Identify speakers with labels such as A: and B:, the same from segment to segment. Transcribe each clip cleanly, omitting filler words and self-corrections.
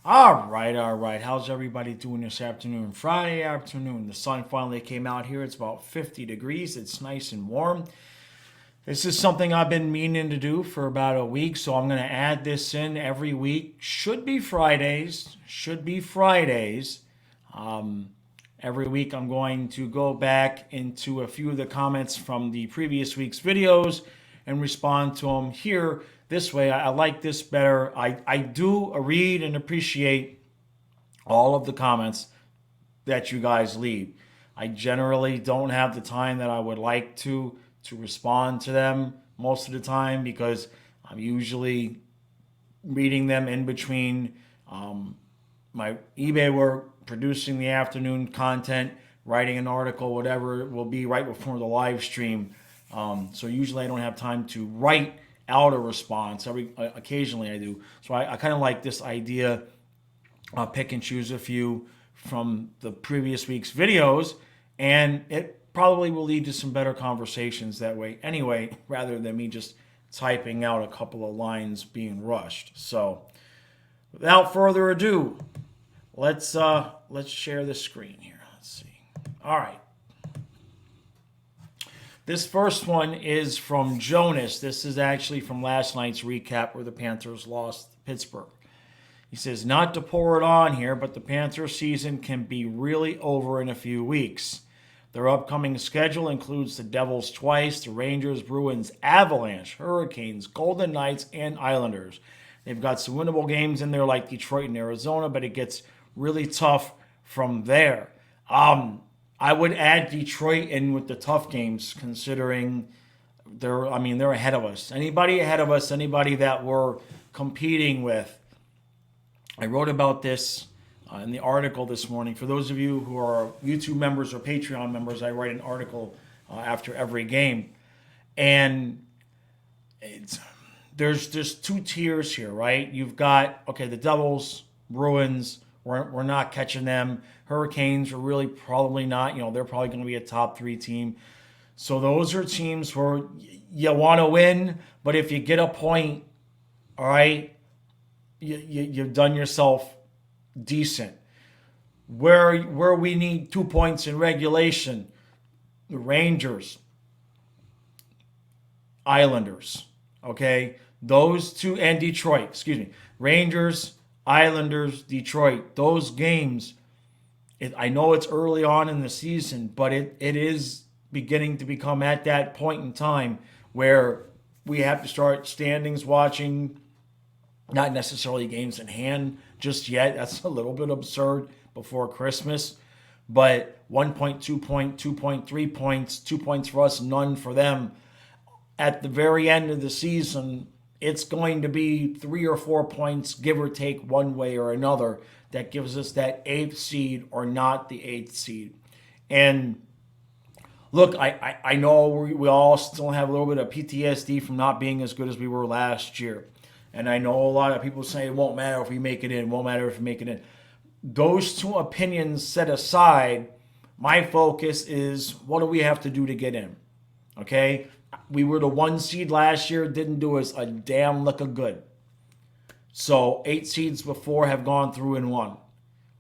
A: All right, all right. How's everybody doing this afternoon? Friday afternoon. The sun finally came out here. It's about 50 degrees. It's nice and warm. This is something I've been meaning to do for about a week, so I'm going to add this in every week. Should be Fridays. Should be Fridays. Um, every week I'm going to go back into a few of the comments from the previous week's videos and respond to them here. This way, I like this better. I do read and appreciate all of the comments that you guys leave. I generally don't have the time that I would like to respond to them most of the time because I'm usually reading them in between my eBay work, producing the afternoon content, writing an article, whatever it will be right before the live stream. So usually I don't have time to write out a response. Occasionally I do. So I kind of like this idea. I'll pick and choose a few from the previous week's videos, and it probably will lead to some better conversations that way anyway, rather than me just typing out a couple of lines being rushed. So without further ado, let's share the screen here. Let's see. All right. This first one is from Jonas. This is actually from last night's recap where the Panthers lost Pittsburgh. He says, not to pour it on here, but the Panthers season can be really over in a few weeks. Their upcoming schedule includes the Devils twice, the Rangers, Bruins, Avalanche, Hurricanes, Golden Knights, and Islanders. They've got some winnable games in there like Detroit and Arizona, but it gets really tough from there. I would add Detroit in with the tough games, considering they're ahead of us. Anybody ahead of us, anybody that we're competing with. I wrote about this in the article this morning. For those of you who are YouTube members or Patreon members, I write an article after every game, and there's just two tiers here, right? You've got the Devils, Bruins. We're not catching them. Hurricanes are really probably not. They're probably going to be a top three team. So those are teams where you want to win, but if you get a point, all right, you've done yourself decent. Where we need 2 points in regulation, the Rangers, Islanders, okay? Those two, and Detroit, excuse me. Rangers, Islanders, Detroit, those games, I know it's early on in the season, but it is beginning to become at that point in time where we have to start standings watching, not necessarily games in hand just yet. That's a little bit absurd before Christmas. But 1 point, 2 point, 2.3 points, 2 points for us, none for them. At the very end of the season, it's going to be 3 or 4 points, give or take one way or another, that gives us that eighth seed or not the eighth seed. And look, I know we all still have a little bit of PTSD from not being as good as we were last year. And I know a lot of people say it won't matter if we make it in, won't matter if we make it in. Those two opinions set aside, my focus is what do we have to do to get in? Okay? We were the 1 seed last year, didn't do us a damn lick of good. So 8 seeds before have gone through and won.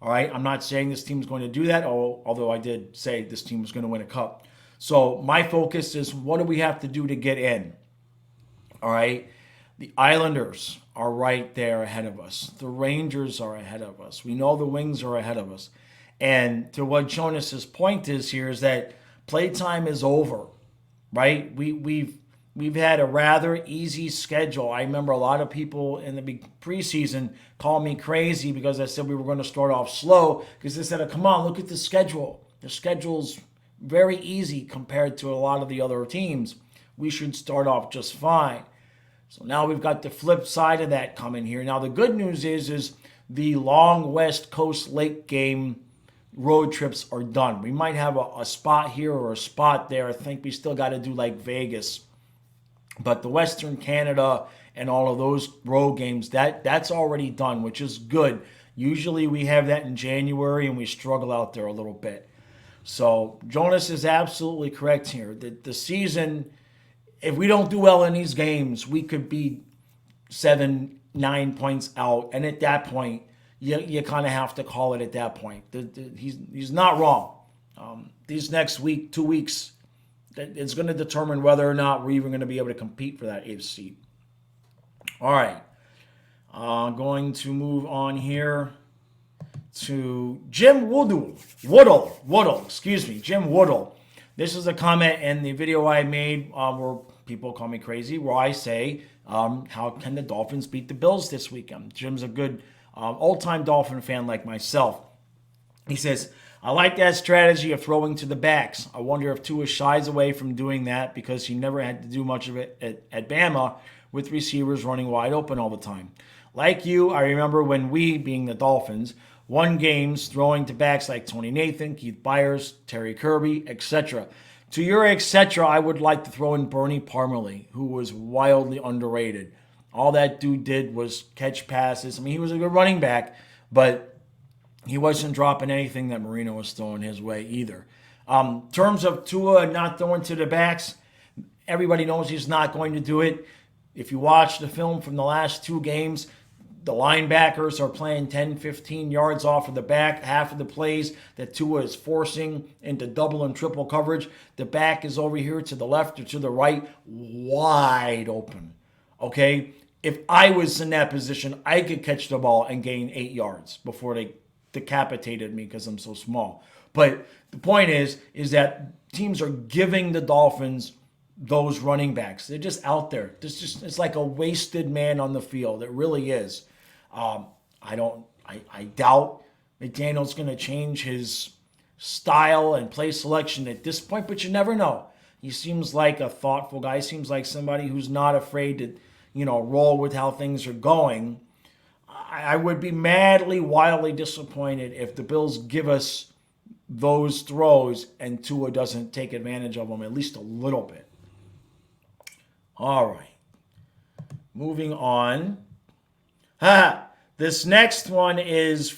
A: All right? I'm not saying this team's going to do that, although I did say this team was going to win a cup. So my focus is what do we have to do to get in? All right? The Islanders are right there ahead of us. The Rangers are ahead of us. We know the Wings are ahead of us. And to what Jonas's point is here is that playtime is over, right? We've had a rather easy schedule. I remember a lot of people in the preseason called me crazy because I said we were going to start off slow because they said, oh, come on, look at the schedule. The schedule's very easy compared to a lot of the other teams. We should start off just fine. So now we've got the flip side of that coming here. Now the good news is the long West Coast late game road trips are done. We might have a spot here or a spot there. I think we still got to do like Vegas. But the Western Canada and all of those road games, that's already done, which is good. Usually we have that in January and we struggle out there a little bit. So Jonas is absolutely correct here. The season, if we don't do well in these games, we could be 7, 9 points out. And at that point, you kind of have to call it at that point. He's not wrong. These next week, 2 weeks, it's going to determine whether or not we're even going to be able to compete for that 8th seed. All right. Going to move on here to Jim Woodle. Jim Woodle. This is a comment in the video I made where people call me crazy, where I say, how can the Dolphins beat the Bills this weekend? Jim's a good old-time Dolphin fan like myself. He says, I like that strategy of throwing to the backs. I wonder if Tua shies away from doing that because he never had to do much of it at Bama with receivers running wide open all the time. Like you, I remember when we, being the Dolphins, won games throwing to backs like Tony Nathan, Keith Byers, Terry Kirby, etc. To your etc., I would like to throw in Bernie Parmalee, who was wildly underrated. All that dude did was catch passes. I mean, he was a good running back, but he wasn't dropping anything that Marino was throwing his way either. In terms of Tua not throwing to the backs, everybody knows he's not going to do it. If you watch the film from the last 2 games, the linebackers are playing 10, 15 yards off of the back. Half of the plays that Tua is forcing into double and triple coverage, the back is over here to the left or to the right, wide open. Okay? If I was in that position, I could catch the ball and gain 8 yards before they decapitated me because I'm so small. But the point is that teams are giving the Dolphins those running backs. They're just out there. It's like a wasted man on the field. It really is. I doubt McDaniel's going to change his style and play selection at this point, but you never know. He seems like a thoughtful guy. He seems like somebody who's not afraid to, roll with how things are going. I would be madly, wildly disappointed if the Bills give us those throws and Tua doesn't take advantage of them at least a little bit. All right. Moving on. This next one is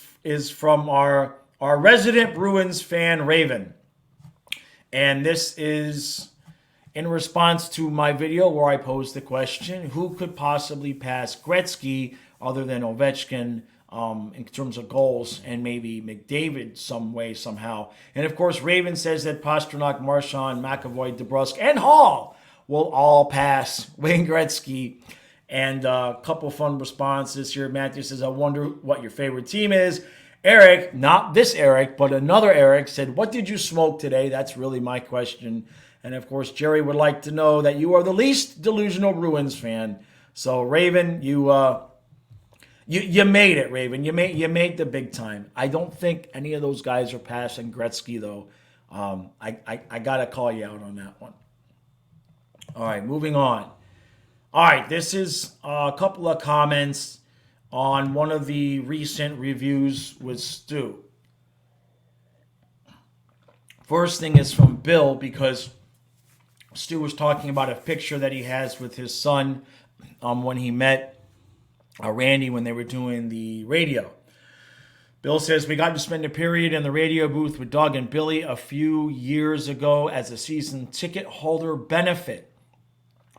A: from our resident Bruins fan, Raven. And this is in response to my video where I posed the question, who could possibly pass Gretzky other than Ovechkin in terms of goals, and maybe McDavid some way, somehow. And of course, Raven says that Pastrnak, Marchand, McAvoy, DeBrusque, and Hall will all pass Wayne Gretzky. And a couple fun responses here. Matthew says, I wonder what your favorite team is. Eric, not this Eric, but another Eric, said, what did you smoke today? That's really my question. And of course, Jerry would like to know that you are the least delusional Bruins fan. So Raven, you made it, Raven. You made the big time. I don't think any of those guys are passing Gretzky, though. I got to call you out on that one. All right, moving on. All right, this is a couple of comments on one of the recent reviews with Stu. First thing is from Bill, because Stu was talking about a picture that he has with his son when he met Randy when they were doing the radio. Bill says, we got to spend a period in the radio booth with Doug and Billy a few years ago as a season ticket holder benefit.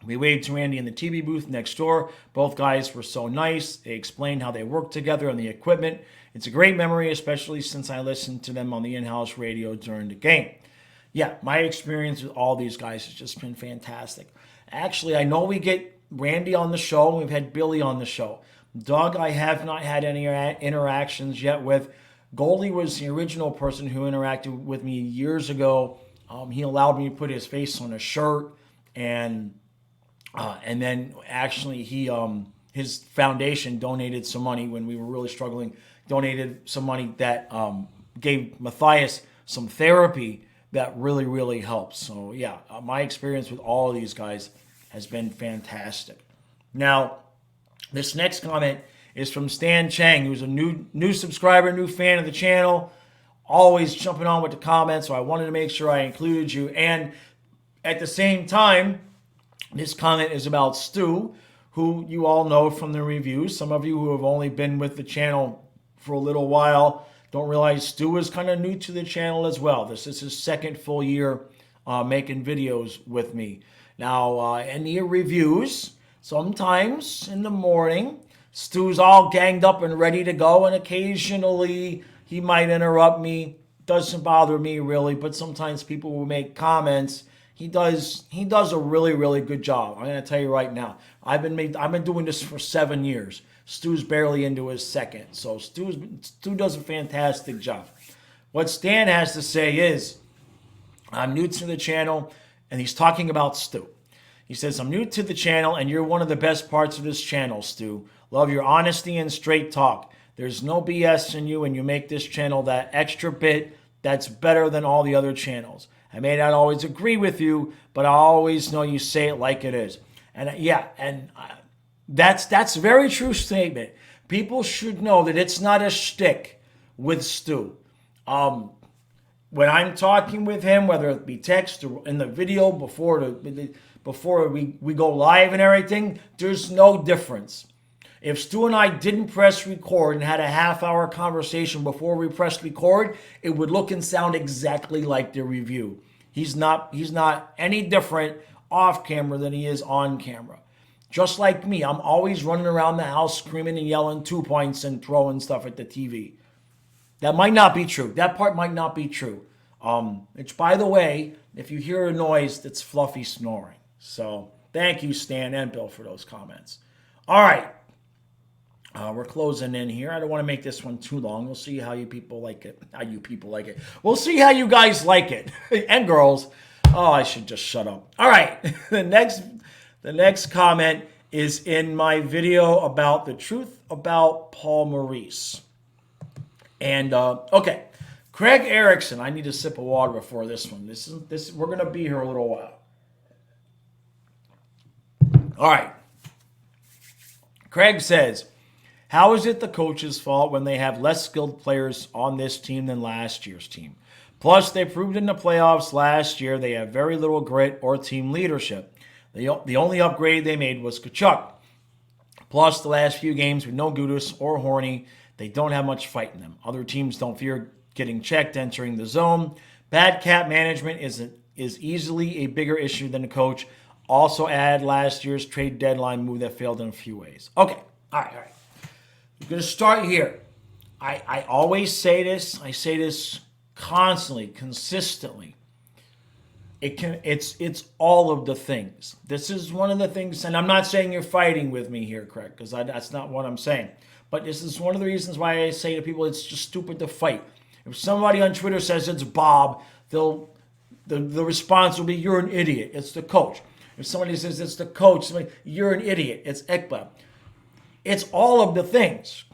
A: We waved to Randy in the TV booth next door. Both guys were so nice. They explained how they worked together on the equipment. It's a great memory, especially since I listened to them on the in-house radio during the game. Yeah, my experience with all these guys has just been fantastic. Actually, I know we get Randy on the show, and we've had Billy on the show. Doug, I have not had any interactions yet with. Goldie was the original person who interacted with me years ago. He allowed me to put his face on a shirt, and then actually his foundation donated some money when we were really struggling. Donated some money that gave Matthias some therapy that really, really helped. So yeah, my experience with all of these guys has been fantastic. Now, this next comment is from Stan Chang, who's a new subscriber, new fan of the channel, always jumping on with the comments, so I wanted to make sure I included you. And at the same time, this comment is about Stu, who you all know from the reviews. Some of you who have only been with the channel for a little while don't realize Stu is kind of new to the channel as well. This is his second full year making videos with me. Now, in the reviews, sometimes in the morning, Stu's all ganged up and ready to go, and occasionally he might interrupt me. Doesn't bother me really, but sometimes people will make comments. He does a really, really good job. I'm gonna tell you right now. I've been doing this for 7 years. Stu's barely into his second, so Stu does a fantastic job. What Stan has to say is, I'm new to the channel, and he's talking about Stu. He says, I'm new to the channel, and you're one of the best parts of this channel, Stu. Love your honesty and straight talk. There's no BS in you, and you make this channel that extra bit that's better than all the other channels. I may not always agree with you, but I always know you say it like it is. And that's a very true statement. People should know that it's not a shtick with Stu. When I'm talking with him, whether it be text or in the video before we go live and everything, there's no difference. If Stu and I didn't press record and had a half-hour conversation before we pressed record, it would look and sound exactly like the review. He's not any different off camera than he is on camera. Just like me, I'm always running around the house screaming and yelling 2 points and throwing stuff at the TV. That might not be true. That part might not be true. Which, by the way, if you hear a noise, that's Fluffy snoring. So thank you, Stan and Bill, for those comments. All right. We're closing in here. I don't want to make this one too long. We'll see how you people like it. We'll see how you guys like it. And girls. Oh, I should just shut up. All right. The next comment is in my video about the truth about Paul Maurice. And, okay. Craig Erickson. I need a sip of water before this one. We're going to be here a little while. All right. Craig says, how is it the coach's fault when they have less skilled players on this team than last year's team? Plus, they proved in the playoffs last year they have very little grit or team leadership. The only upgrade they made was Tkachuk. Plus, the last few games with no Gudis or Horny, they don't have much fight in them. Other teams don't fear getting checked entering the zone. Bad cap management is easily a bigger issue than the coach. Also add last year's trade deadline move that failed in a few ways. Okay, all right. I'm going to start here. I always say this. I say this constantly, consistently. It's all of the things. This is one of the things, and I'm not saying you're fighting with me here, Craig, because that's not what I'm saying. But this is one of the reasons why I say to people it's just stupid to fight. If somebody on Twitter says it's Bob, the response will be, you're an idiot. It's the coach. If somebody says it's the coach, you're an idiot. It's Ekblad. It's all of the things.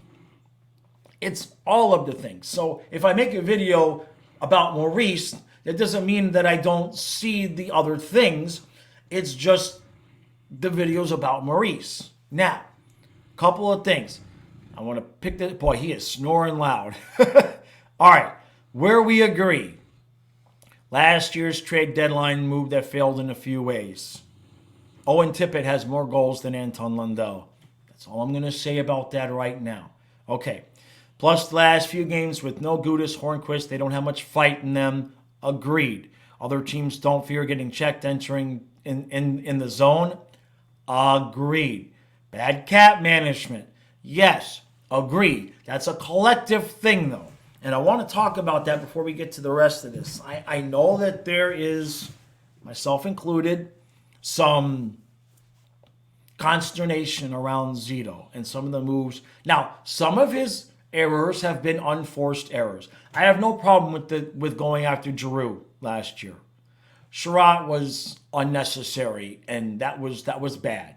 A: It's all of the things. So if I make a video about Maurice, that doesn't mean that I don't see the other things. It's just the videos about Maurice. Now, couple of things. I want to pick this. Boy, he is snoring loud. All right. Where we agree. Last year's trade deadline move that failed in a few ways. Owen Tippett has more goals than Anton Lundell. That's all I'm going to say about that right now. Okay. Plus the last few games with no Gudis, Hornquist, they don't have much fight in them. Agreed. Other teams don't fear getting checked entering in the zone. Agreed. Bad cap management. Yes. Agreed. That's a collective thing, though. And I want to talk about that before we get to the rest of this. I know that there is, myself included, some consternation around Zito and some of the moves. Now, some of his errors have been unforced errors. I have no problem with going after Giroux last year. Sherratt was unnecessary, and that was bad.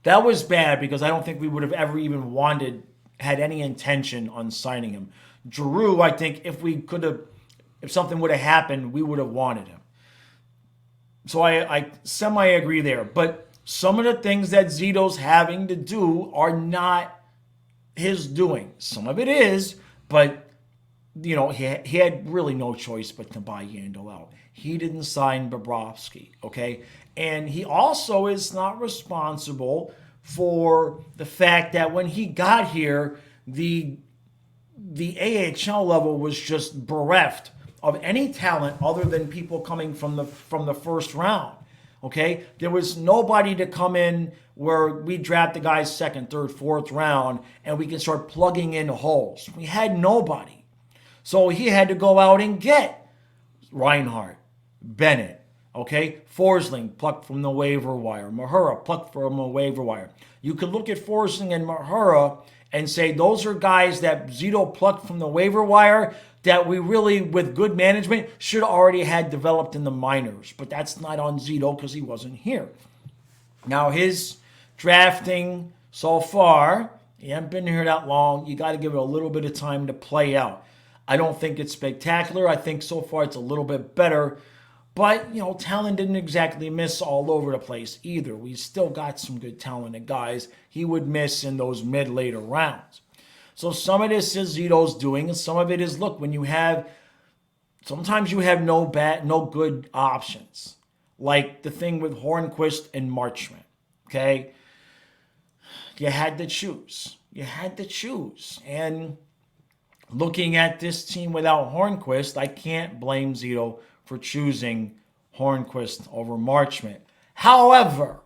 A: That was bad because I don't think we would have ever even had any intention on signing him. Giroux, I think if something would have happened, we would have wanted him. So I semi-agree there. But some of the things that Zito's having to do are not his doing. Some of it is, but, he had really no choice but to buy Yandel out. He didn't sign Bobrovsky, okay? And he also is not responsible for the fact that when he got here, the AHL level was just bereft of any talent other than people coming from the first round. Okay, there was nobody to come in where we draft the guys second, third, fourth round and we can start plugging in holes. We had nobody. So he had to go out and get Reinhardt, Bennett, okay? Forsling, plucked from the waiver wire. Mahura, plucked from a waiver wire. You could look at Forsling and Mahura and say those are guys that Zito plucked from the waiver wire that we really, with good management, should already had developed in the minors. But that's not on Zito because he wasn't here. Now, his drafting so far, he hasn't been here that long. You got to give it a little bit of time to play out. I don't think it's spectacular. I think so far it's a little bit better. But, talent didn't exactly miss all over the place either. We still got some good talented guys. He would miss in those mid-later rounds. So some of this is Zito's doing, and some of it is, look, sometimes you have no good options. Like the thing with Hornquist and Marchment, okay? You had to choose. And looking at this team without Hornquist, I can't blame Zito for choosing Hornquist over Marchment. However,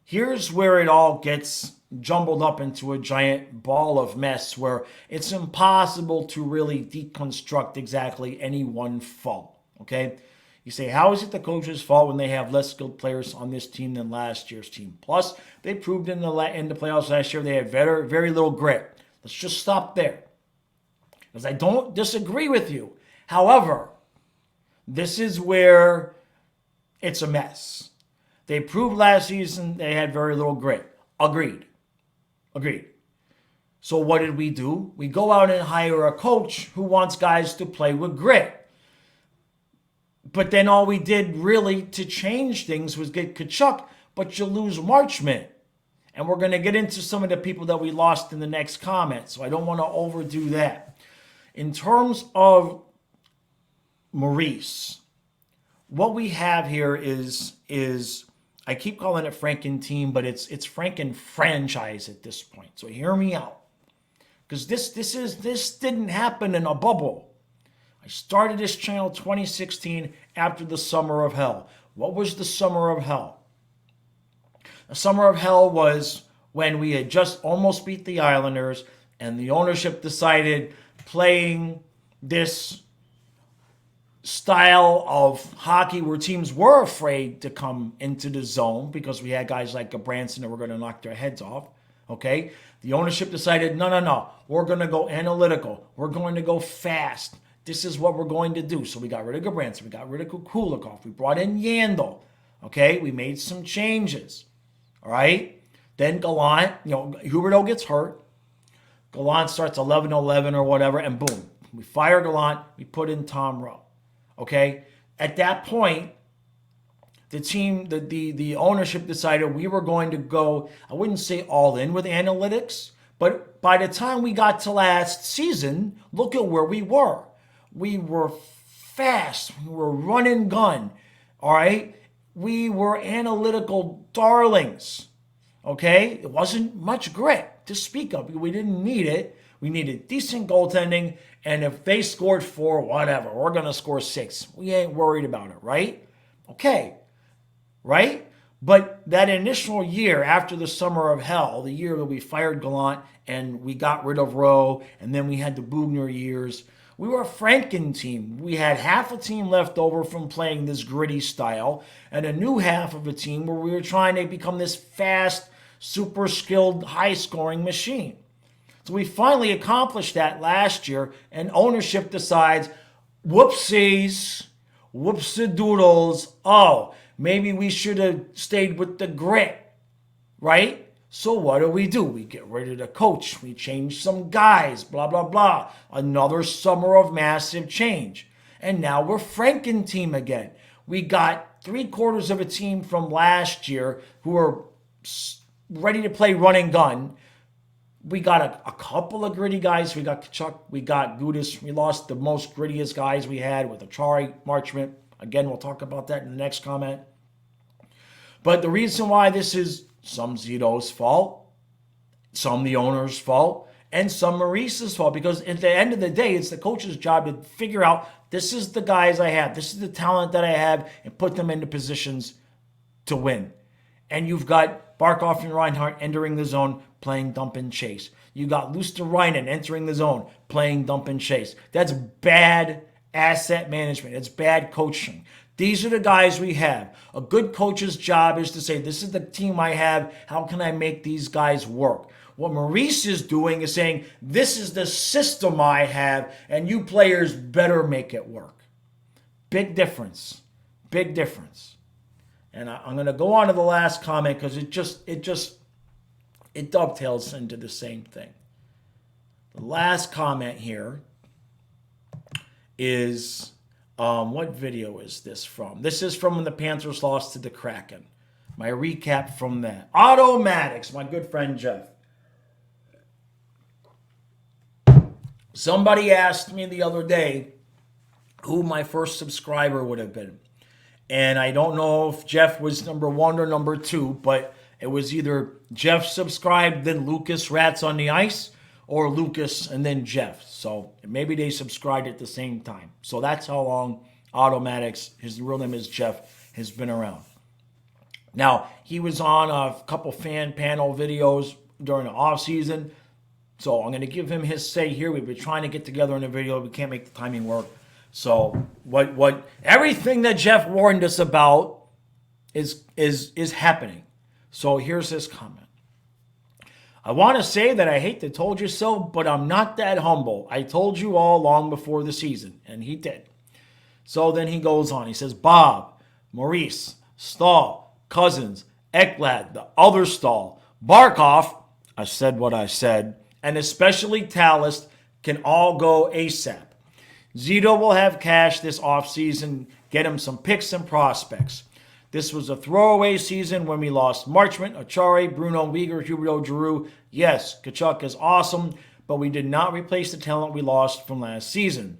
A: here's where it all gets jumbled up into a giant ball of mess where it's impossible to really deconstruct exactly any one fault, okay? You say, how is it the coach's fault when they have less skilled players on this team than last year's team? Plus, they proved in the playoffs last year they had very, very little grit. Let's just stop there. Because I don't disagree with you. However, this is where it's a mess. They proved last season they had very little grit. Agreed. So what did we do? We go out and hire a coach who wants guys to play with grit. But then all we did really to change things was get Tkachuk, but you lose Marchment. And we're going to get into some of the people that we lost in the next comment, so I don't want to overdo that. In terms of Maurice, what we have here is I keep calling it Franken team, but it's Franken franchise at this point. So hear me out, because this didn't happen in a bubble. I started this channel 2016 after the Summer of Hell. What was the Summer of Hell? The Summer of Hell was when we had just almost beat the Islanders, and the ownership decided playing this style of hockey where teams were afraid to come into the zone because we had guys like Branson that were going to knock their heads off, okay? The ownership decided, no, we're going to go analytical. We're going to go fast. This is what we're going to do. So we got rid of Branson. We got rid of Kulikov. We brought in Yandel, okay? We made some changes, all right? Then Gallant, Huberdeau gets hurt. Gallant starts 11-11 or whatever, and boom. We fire Gallant. We put in Tom Rowe. Okay, at that point, the team, the ownership decided we were going to go, I wouldn't say all in with analytics, but by the time we got to last season, look at where we were. We were fast. We were run and gun. All right, we were analytical darlings. Okay, it wasn't much grit to speak of. We didn't need it. We needed decent goaltending, and if they scored 4, whatever, we're going to score 6. We ain't worried about it, right? Okay, right? But that initial year after the Summer of Hell, the year that we fired Gallant and we got rid of Rowe, and then we had the Bugner years, we were a Franken team. We had half a team left over from playing this gritty style, and a new half of a team where we were trying to become this fast, super skilled, high-scoring machine. So we finally accomplished that last year, and ownership decides, whoopsies, whoopsie-doodles, maybe we should have stayed with the grit, right? So what do? We get rid of the coach. We change some guys, blah, blah, blah. Another summer of massive change. And now we're Franken team again. We got 3/4 of a team from last year who are ready to play run and gun. We got a couple of gritty guys. We got Kachuk. We got Gudis. We lost the most grittiest guys we had with Achari, Marchment. Again, we'll talk about that in the next comment. But the reason why this is some Zito's fault, some the owner's fault, and some Maurice's fault, because at the end of the day, it's the coach's job to figure out, this is the guys I have, this is the talent that I have, and put them into positions to win. And you've got Barkov and Reinhart entering the zone, playing dump and chase. You got Luster-Reinen entering the zone, playing dump and chase. That's bad asset management. It's bad coaching. These are the guys we have. A good coach's job is to say, this is the team I have. How can I make these guys work? What Maurice is doing is saying, this is the system I have, and you players better make it work. Big difference. Big difference. And I'm going to go on to the last comment because it dovetails into the same thing. The last comment here is, what video is this from? This is from when the Panthers lost to the Kraken. My recap from that. Automatics, my good friend Jeff. Somebody asked me the other day who my first subscriber would have been. And I don't know if Jeff was number 1 or number 2, but it was either Jeff subscribed, then Lucas Rats on the Ice, or Lucas and then Jeff. So maybe they subscribed at the same time. So that's how long Automatics, his real name is Jeff, has been around. Now, he was on a couple fan panel videos during the off season. So I'm going to give him his say here. We've been trying to get together in a video. We can't make the timing work. So what everything that Jeff warned us about is happening. So here's his comment. I want to say that I hate to told you so, but I'm not that humble. I told you all long before the season, and he did. So then he goes on. He says, Bob, Maurice, Stahl, Cousins, Ekblad, the other Stahl, Barkov, I said what I said, and especially Tallis can all go ASAP. Zito will have cash this offseason, get him some picks and prospects. This was a throwaway season when we lost Marchment, Achari, Bruno, Weegar, Huberdeau, Giroux. Yes, Kachuk is awesome, but we did not replace the talent we lost from last season.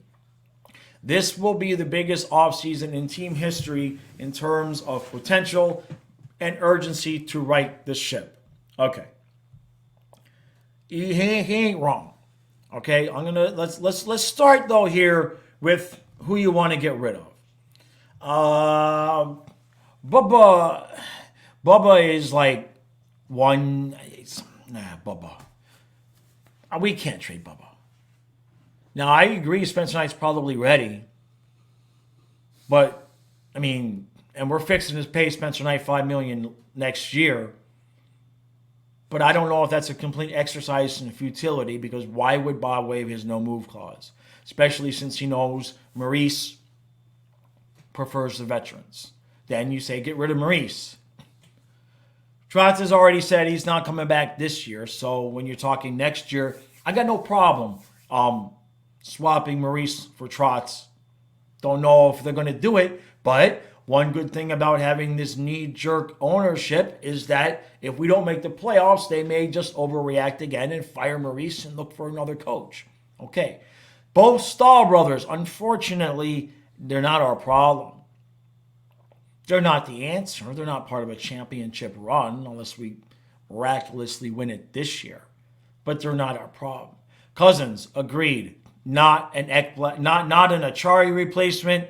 A: This will be the biggest offseason in team history in terms of potential and urgency to right the ship. Okay. He ain't wrong. Okay, let's start though here with who you want to get rid of. Bubba is like Bubba. We can't trade Bubba. Now I agree Spencer Knight's probably ready. But I mean, and we're fixing to pay Spencer Knight $5 million next year. But I don't know if that's a complete exercise in futility, because why would Bob waive his no-move clause? Especially since he knows Maurice prefers the veterans. Then you say, get rid of Maurice. Trotz has already said he's not coming back this year. So when you're talking next year, I got no problem swapping Maurice for Trotz. Don't know if they're going to do it, but one good thing about having this knee-jerk ownership is that if we don't make the playoffs, they may just overreact again and fire Maurice and look for another coach. Okay. Both Stahl brothers, unfortunately, they're not our problem. They're not the answer. They're not part of a championship run unless we miraculously win it this year. But they're not our problem. Cousins, agreed. Not an Achari replacement.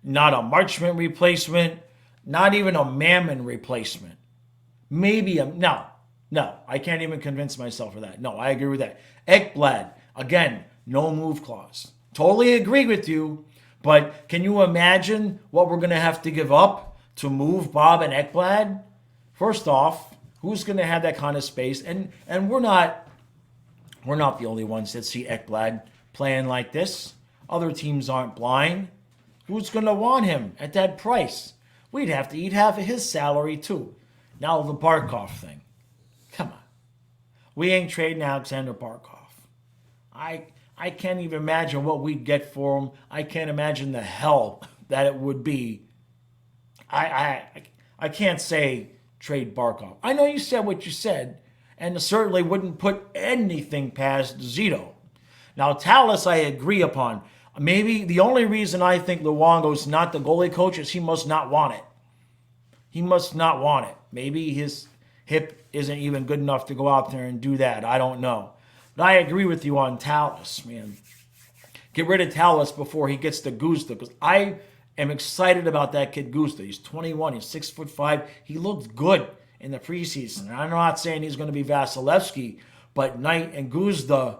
A: Not a Marchment replacement, not even a Mammon replacement. Maybe no, I can't even convince myself of that. No, I agree with that. Ekblad, again, no move clause. Totally agree with you, but can you imagine what we're going to have to give up to move Bob and Ekblad? First off, who's going to have that kind of space? And we're not the only ones that see Ekblad playing like this. Other teams aren't blind. Who's going to want him at that price? We'd have to eat half of his salary, too. Now the Barkov thing. Come on. We ain't trading Alexander Barkov. I can't even imagine what we'd get for him. I can't imagine the hell that it would be. I can't say trade Barkov. I know you said what you said, and certainly wouldn't put anything past Zito. Now, Tallis, I agree upon. Maybe the only reason I think Luongo's not the goalie coach is he must not want it. He must not want it. Maybe his hip isn't even good enough to go out there and do that. I don't know. But I agree with you on Tallis, man. Get rid of Tallis before he gets to Guzda, because I am excited about that kid Guzda. He's 21. He's 6'5". He looked good in the preseason. And I'm not saying he's going to be Vasilevsky, but Knight and Guzda,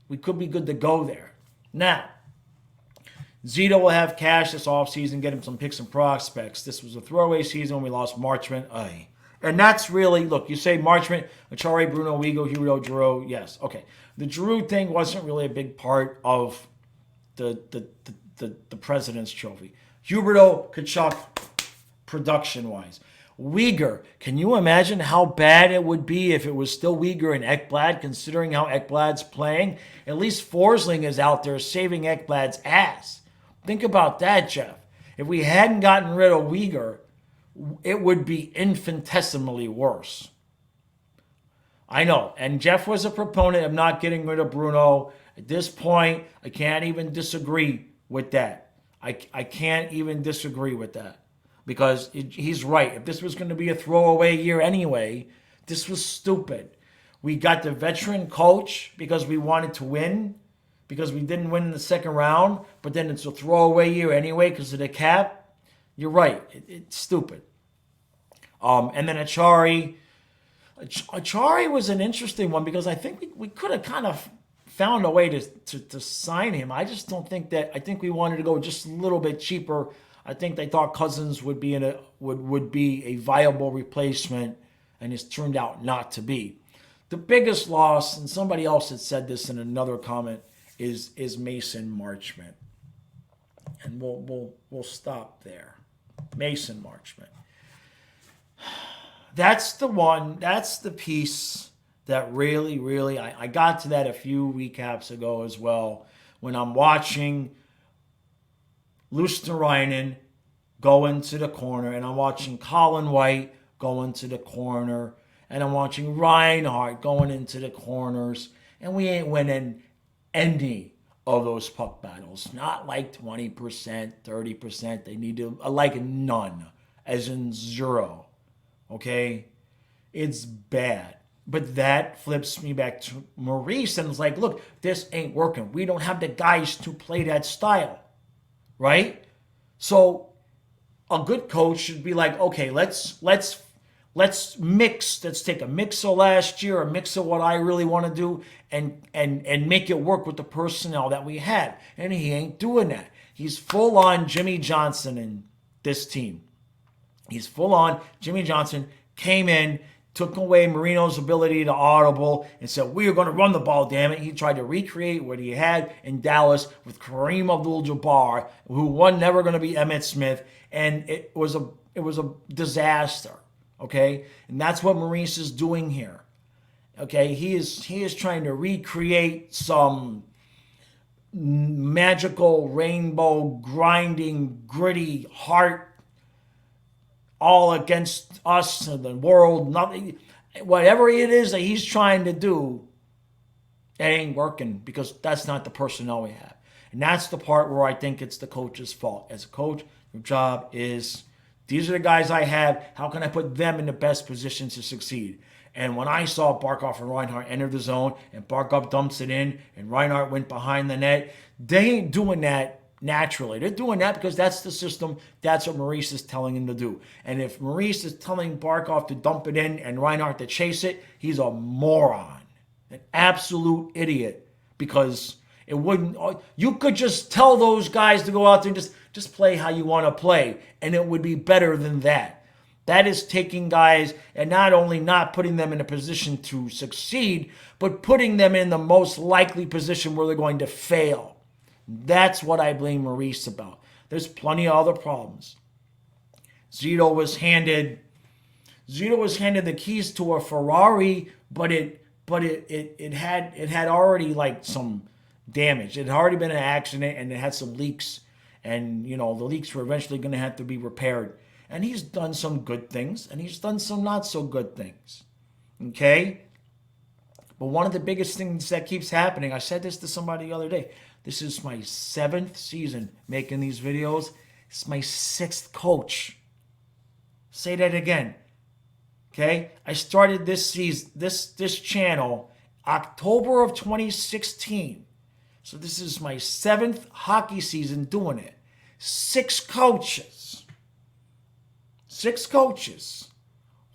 A: we could be good to go there. Now, Zito will have cash this offseason, get him some picks and prospects. This was a throwaway season when we lost Marchment. And that's really, look, you say Marchment, Achari, Bruno, Wigo, Huberdeau, Giroux. Yes, okay. The Giroux thing wasn't really a big part of the President's Trophy. Huberdeau, Kachuk, production-wise. Uyghur, can you imagine how bad it would be if it was still Uyghur and Ekblad, considering how Ekblad's playing? At least Forsling is out there saving Ekblad's ass. Think about that, Jeff. If we hadn't gotten rid of Uyghur, it would be infinitesimally worse. I know, and Jeff was a proponent of not getting rid of Bruno. At this point, I can't even disagree with that. I can't even disagree with that. Because he's right. If this was going to be a throwaway year anyway, this was stupid. We got the veteran coach because we wanted to win, because we didn't win in the second round, but then it's a throwaway year anyway because of the cap. You're right. It's stupid. And then Achari. Achari was an interesting one because I think we could have kind of found a way to sign him. I just don't think that. I think we wanted to go just a little bit cheaper. I think they thought Cousins would be would be a viable replacement, and it's turned out not to be. The biggest loss, and somebody else had said this in another comment, is Mason Marchment, and we'll stop there. Mason Marchment. That's the one. That's the piece that really I got to that a few recaps ago as well when I'm watching Luosterainen go into the corner, and I'm watching Colin White go into the corner, and I'm watching Reinhart going into the corners, and we ain't winning any of those puck battles. Not like 20%, 30%. They need to, like none, as in zero. Okay? It's bad. But that flips me back to Maurice, and it's like, look, this ain't working. We don't have the guys to play that style. Right? So a good coach should be like, okay, let's mix. Let's take a mix of last year, a mix of what I really want to do, and make it work with the personnel that we had. And he ain't doing that. He's full on Jimmy Johnson in this team. He's full on. Jimmy Johnson came in, took away Marino's ability to audible, and said, we are going to run the ball, damn it. He tried to recreate what he had in Dallas with Kareem Abdul-Jabbar, who was never going to be Emmitt Smith, and it was a disaster, okay? And that's what Maurice is doing here, okay? He is trying to recreate some magical, rainbow, grinding, gritty heart all against us and the world, nothing, whatever it is that he's trying to do, it ain't working because that's not the personnel we have. And that's the part where I think it's the coach's fault. As a coach, your job is, these are the guys I have, how can I put them in the best position to succeed? And when I saw Barkov and Reinhart enter the zone and Barkov dumps it in and Reinhart went behind the net, they ain't doing that naturally. They're doing that because that's the system. That's what Maurice is telling him to do. And if Maurice is telling Barkov to dump it in and Reinhart to chase it, he's a moron. An absolute idiot. Because it wouldn't... You could just tell those guys to go out there and just play how you want to play. And it would be better than that. That is taking guys and not only not putting them in a position to succeed, but putting them in the most likely position where they're going to fail. That's what I blame Maurice about. There's plenty of other problems. Zito was handed the keys to a Ferrari, but it had already like some damage. It had already been an accident and it had some leaks, and the leaks were eventually going to have to be repaired. And he's done some good things and he's done some not so good things. Okay? But one of the biggest things that keeps happening, I said this to somebody the other day. This is my 7th season making these videos. It's my 6th coach. Say that again. Okay? I started this season, this channel October of 2016. So this is my 7th hockey season doing it. 6 coaches. 6 coaches.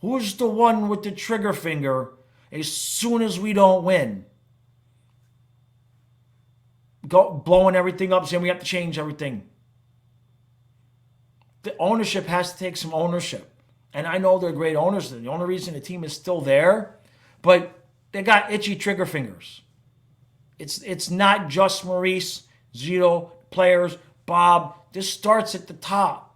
A: Who's the one with the trigger finger as soon as we don't win? Blowing everything up, saying we have to change everything. The ownership has to take some ownership. And I know they're great owners. The only reason the team is still there, but they got itchy trigger fingers. It's not just Maurice, Zito, players, Bob. This starts at the top.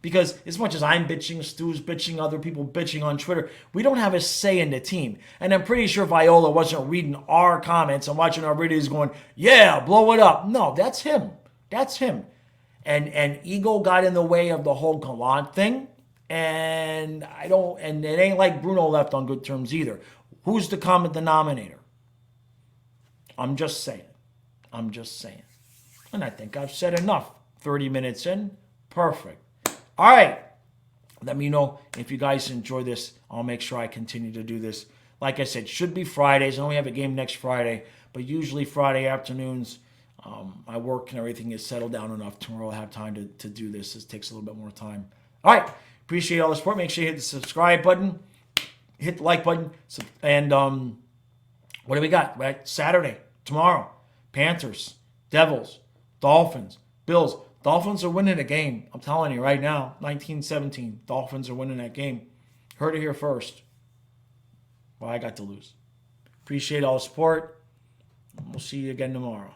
A: Because as much as I'm bitching, Stu's bitching, other people bitching on Twitter, we don't have a say in the team. And I'm pretty sure Viola wasn't reading our comments and watching our videos going, yeah, blow it up. No, that's him. That's him. And ego got in the way of the whole Gallant thing. And it ain't like Bruno left on good terms either. Who's the common denominator? I'm just saying. And I think I've said enough. 30 minutes in, perfect. All right. Let me know if you guys enjoy this. I'll make sure I continue to do this. Like I said, should be Fridays. I know we have a game next Friday, but usually Friday afternoons, my work and everything is settled down enough to where I'll have time to do this. This takes a little bit more time. All right. Appreciate all the support. Make sure you hit the subscribe button, hit the like button, and what do we got? Right? Saturday, tomorrow, Panthers, Devils, Dolphins, Bills. Dolphins are winning a game. I'm telling you right now, 19-17. Dolphins are winning that game. Heard it here first. Well, I got to lose. Appreciate all the support. We'll see you again tomorrow.